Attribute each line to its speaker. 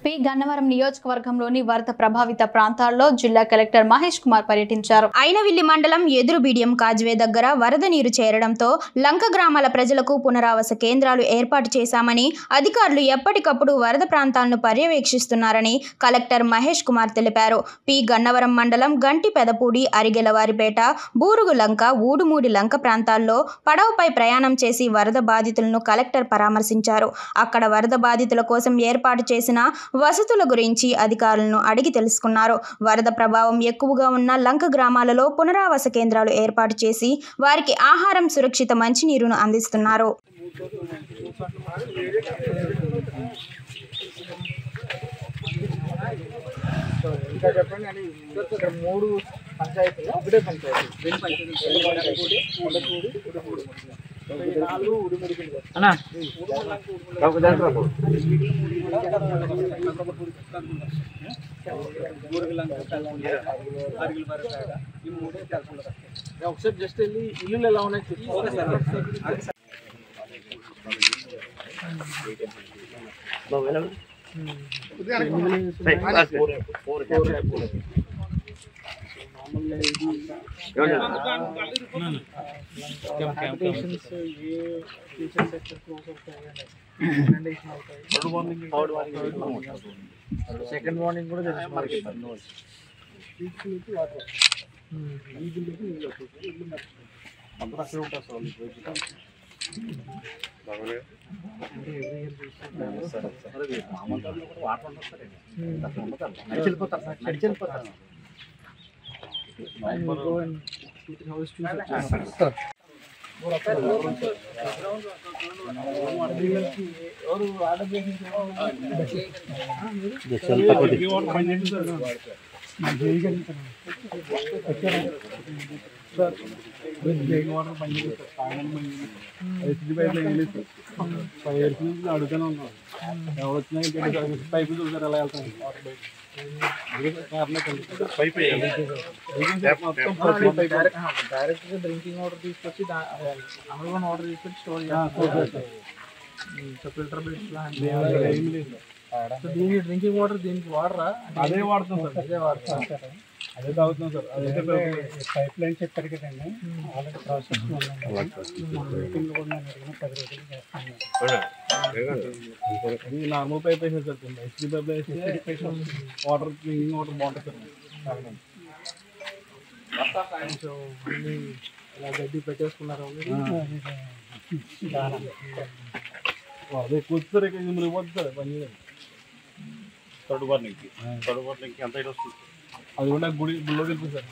Speaker 1: P Gannavaram నియోజకవర్గంలోని వరద ప్రభావిత ప్రాంతాల్లో జిల్లా కలెక్టర్ మహేష్ కుమార్ పర్యటించారు.
Speaker 2: ఐనవిల్లి మండలం ఎదురు బిడియం కాజ్వే దగ్గర వరద నీరు చేరడంతో లంక గ్రామాల ప్రజలకు పునరావాస కేంద్రాలు ఏర్పాటు చేశామని, అధికారులు ఎప్పటికప్పుడు వరద ప్రాంతాలను పర్యవేక్షిస్తున్నారని కలెక్టర్ మహేష్ కుమార్ తెలిపారు. పి గన్నవరం మండలం గంటి పెదపూడి, అరిగెలవారిపేట, బూరుగు లంక, ఊడుమూడి లంక ప్రాంతాల్లో పడవపై ప్రయాణం చేసి వరద బాధితులను కలెక్టర్ పరామర్శించారు. అక్కడ వరద బాధితుల కోసం ఏర్పాటు చేసిన వసతుల గురించి అధికారులను అడిగి తెలుసుకున్నారు. వరద ప్రభావం ఎక్కువగా ఉన్న లంక గ్రామాలలో పునరావాస కేంద్రాలు ఏర్పాటు చేసి వారికి ఆహారం, సురక్షిత మంచినీరును అందిస్తున్నారు.
Speaker 3: ఒకసారి జస్ట్ వెళ్ళి ఇల్లు ఎలా ఉన్నాయి సెకండ్ మార్నింగ్ కూడా అడుగుతూనే ఉన్నాం. ఎవరు వచ్చినా పైపు చూసారు ఎలా వెళ్తాం. డైరెక్ట్ గా డ్రింకింగ్ వాటర్ తీసుకొచ్చి అమెజాన్ వాటర్ తీసుకొచ్చి స్టోర్ ఫిల్టర్ దీనికి డ్రింకింగ్ వాటర్ దీనికి వాడరా? అదే వాడుతాం సార్, అదే వాడతాం, అదే తాగుతాం సార్. అదే పైప్ లైన్ చెప్పారు కదండి, ఆల్రెడీ ప్రాసెస్ ఇది నార్మల్ పైప్ వేసారు సార్. హెచ్డి పైప్ వేస్తే వాటర్ డ్రింకింగ్ వాటర్ బాగుంటుంది సార్. సో అన్ని ఇలా గడ్డి పెట్టేసుకున్నారు. అదే కూర్చోరు మిమ్మల్ని ఇవ్వద్దు సార్. పని
Speaker 4: తడుబాట్లకి ఎంత వస్తుంది?
Speaker 3: అది కూడా గుడిలోకి వెళ్తుంది సార్.